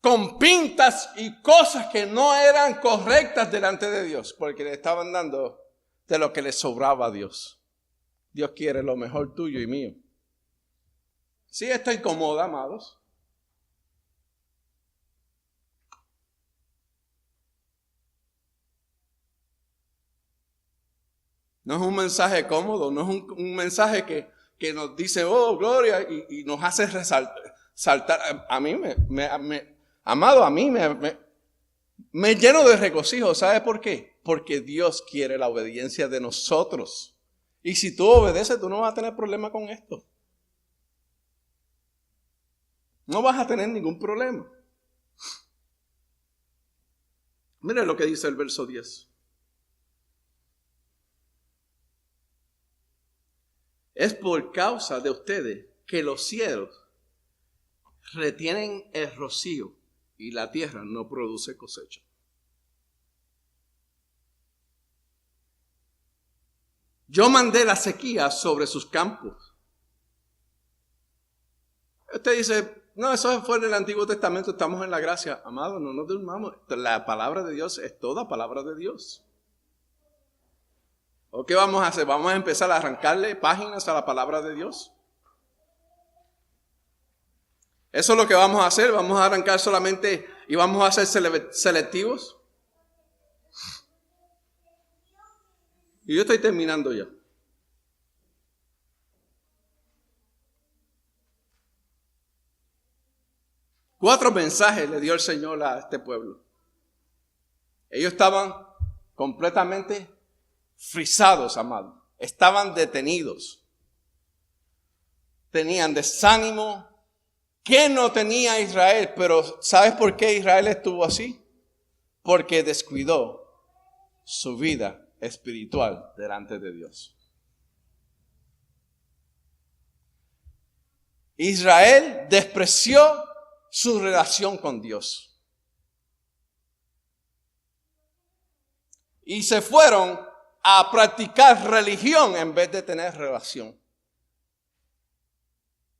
con pintas y cosas que no eran correctas delante de Dios, porque le estaban dando de lo que le sobraba a Dios. Dios quiere lo mejor tuyo y mío. Sí, esto incomoda, amados. No es un mensaje cómodo, no es un mensaje que nos dice, oh, gloria, y nos hace saltar. A mí amado, a mí me lleno de regocijo. ¿Sabe por qué? Porque Dios quiere la obediencia de nosotros. Y si tú obedeces, tú no vas a tener problema con esto. No vas a tener ningún problema. Mire lo que dice el verso 10. Es por causa de ustedes que los cielos retienen el rocío y la tierra no produce cosecha. Yo mandé la sequía sobre sus campos. Usted dice, no, eso fue en el Antiguo Testamento, estamos en la gracia. Amado, no nos durmamos. La palabra de Dios es toda palabra de Dios. ¿O qué vamos a hacer? ¿Vamos a empezar a arrancarle páginas a la palabra de Dios? Eso es lo que vamos a hacer. Vamos a arrancar solamente y vamos a ser selectivos. Y yo estoy terminando ya. Cuatro mensajes le dio el Señor a este pueblo. Ellos estaban completamente frisados, amado. Estaban detenidos. Tenían desánimo. ¿Qué no tenía Israel? Pero ¿sabes por qué Israel estuvo así? Porque descuidó su vida espiritual delante de Dios. Israel despreció su relación con Dios. Y se fueron a practicar religión en vez de tener relación.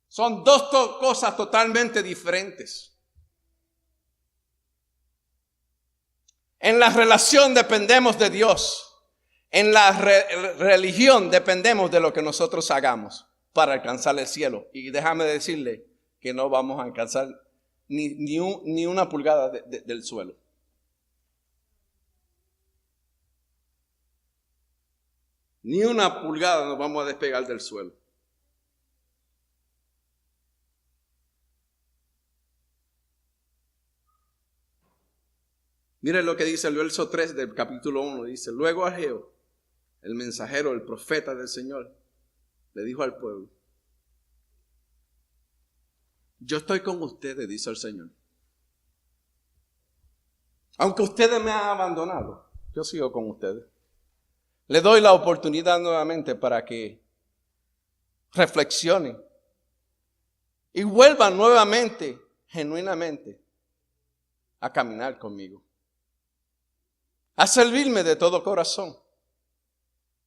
Son dos cosas totalmente diferentes. En la relación dependemos de Dios. En la religión dependemos de lo que nosotros hagamos para alcanzar el cielo. Y déjame decirle que no vamos a alcanzar ni una pulgada del suelo. Ni una pulgada nos vamos a despegar del suelo. Miren lo que dice el verso 3 del capítulo 1. Dice, luego Ageo, el mensajero, el profeta del Señor, le dijo al pueblo, yo estoy con ustedes, dice el Señor. Aunque ustedes me han abandonado, yo sigo con ustedes. Le doy la oportunidad nuevamente para que reflexionen y vuelvan nuevamente, genuinamente, a caminar conmigo. A servirme de todo corazón.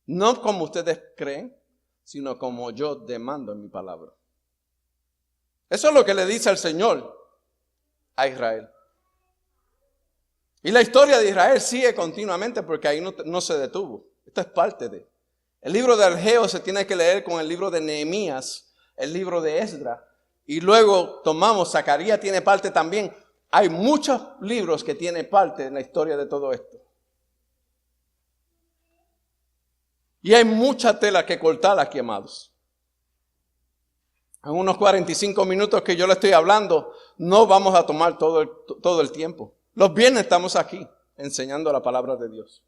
No como ustedes creen, sino como yo demando en mi palabra. Eso es lo que le dice el Señor a Israel. Y la historia de Israel sigue continuamente porque ahí no se detuvo. Esto es parte de. El libro de Ageo se tiene que leer con el libro de Nehemías, el libro de Esdras. Y luego tomamos, Zacarías tiene parte también. Hay muchos libros que tienen parte en la historia de todo esto. Y hay mucha tela que cortar aquí, amados. En unos 45 minutos que yo le estoy hablando, no vamos a tomar todo el tiempo. Los viernes estamos aquí enseñando la palabra de Dios.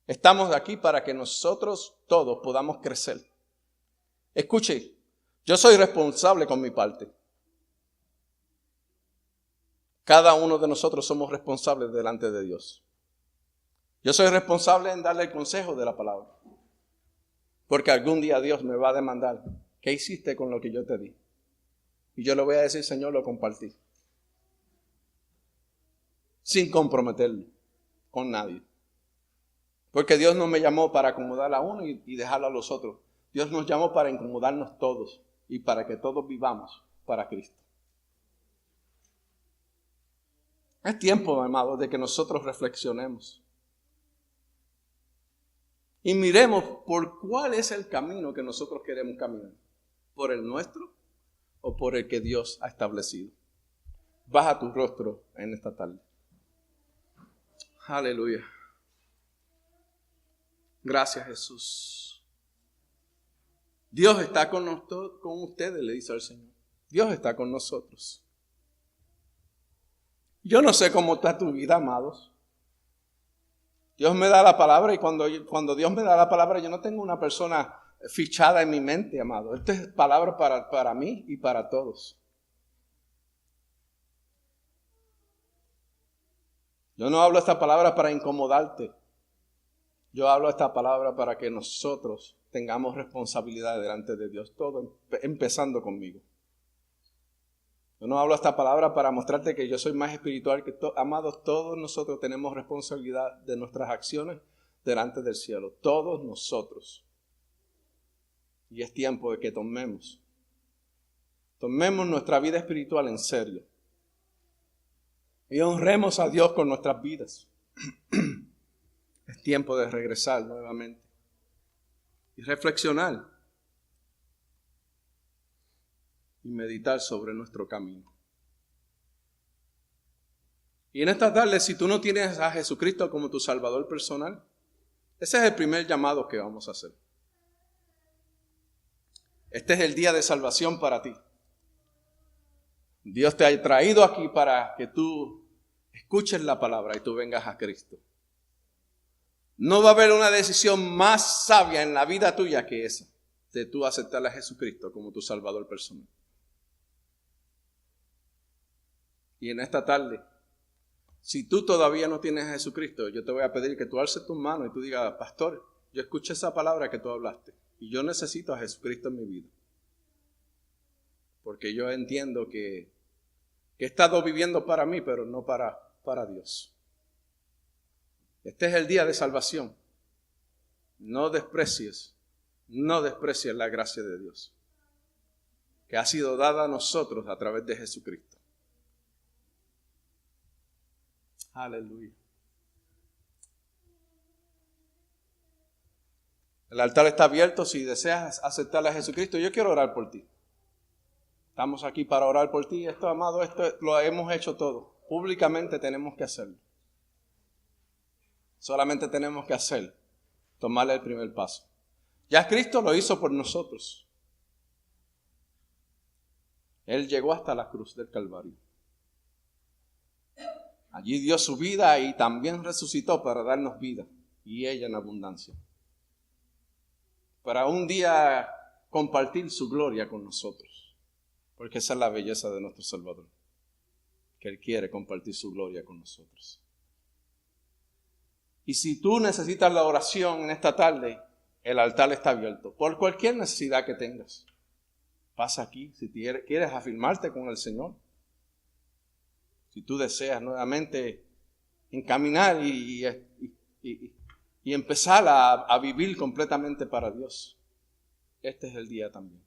Estamos aquí para que nosotros todos podamos crecer. Escuche, yo soy responsable con mi parte. Cada uno de nosotros somos responsables delante de Dios. Yo soy responsable en darle el consejo de la palabra. Porque algún día Dios me va a demandar, ¿qué hiciste con lo que yo te di? Y yo le voy a decir, Señor, lo compartí. Sin comprometerlo con nadie. Porque Dios no me llamó para acomodar a uno y dejar a los otros. Dios nos llamó para incomodarnos todos y para que todos vivamos para Cristo. Es tiempo, amados, de que nosotros reflexionemos. Y miremos por cuál es el camino que nosotros queremos caminar. ¿Por el nuestro o por el que Dios ha establecido? Baja tu rostro en esta tarde. Aleluya. Gracias, Jesús. Dios está con ustedes, le dice el Señor. Dios está con nosotros. Yo no sé cómo está tu vida, amados. Dios me da la palabra y cuando Dios me da la palabra, yo no tengo una persona fichada en mi mente, amado. Esta es palabra para mí y para todos. Yo no hablo esta palabra para incomodarte. Yo hablo esta palabra para que nosotros tengamos responsabilidad delante de Dios, todo empezando conmigo. Yo no hablo esta palabra para mostrarte que yo soy más espiritual que todos. Amados, todos nosotros tenemos responsabilidad de nuestras acciones delante del cielo. Todos nosotros. Y es tiempo de que tomemos Tomemos nuestra vida espiritual en serio. Y honremos a Dios con nuestras vidas. Es tiempo de regresar nuevamente. Y reflexionar. Y meditar sobre nuestro camino. Y en esta tarde, si tú no tienes a Jesucristo como tu Salvador personal, ese es el primer llamado que vamos a hacer. Este es el día de salvación para ti. Dios te ha traído aquí para que tú escuches la palabra y tú vengas a Cristo. No va a haber una decisión más sabia en la vida tuya que esa, de tú aceptar a Jesucristo como tu Salvador personal. Y en esta tarde, si tú todavía no tienes a Jesucristo, yo te voy a pedir que tú alces tus manos y tú digas, pastor, yo escuché esa palabra que tú hablaste y yo necesito a Jesucristo en mi vida. Porque yo entiendo que he estado viviendo para mí, pero no para Dios. Este es el día de salvación. No desprecies la gracia de Dios, que ha sido dada a nosotros a través de Jesucristo. Aleluya. El altar está abierto si deseas aceptar a Jesucristo. Yo quiero orar por ti. Estamos aquí para orar por ti. Esto, amado, esto lo hemos hecho todo. Públicamente tenemos que hacerlo. Solamente tenemos que hacer, tomarle el primer paso. Ya Cristo lo hizo por nosotros. Él llegó hasta la cruz del Calvario. Allí dio su vida y también resucitó para darnos vida, y ella en abundancia. Para un día compartir su gloria con nosotros, porque esa es la belleza de nuestro Salvador, que Él quiere compartir su gloria con nosotros. Y si tú necesitas la oración en esta tarde, el altar está abierto, por cualquier necesidad que tengas. Pasa aquí, si quieres afirmarte con el Señor. Si tú deseas nuevamente encaminar y empezar a vivir completamente para Dios, este es el día también.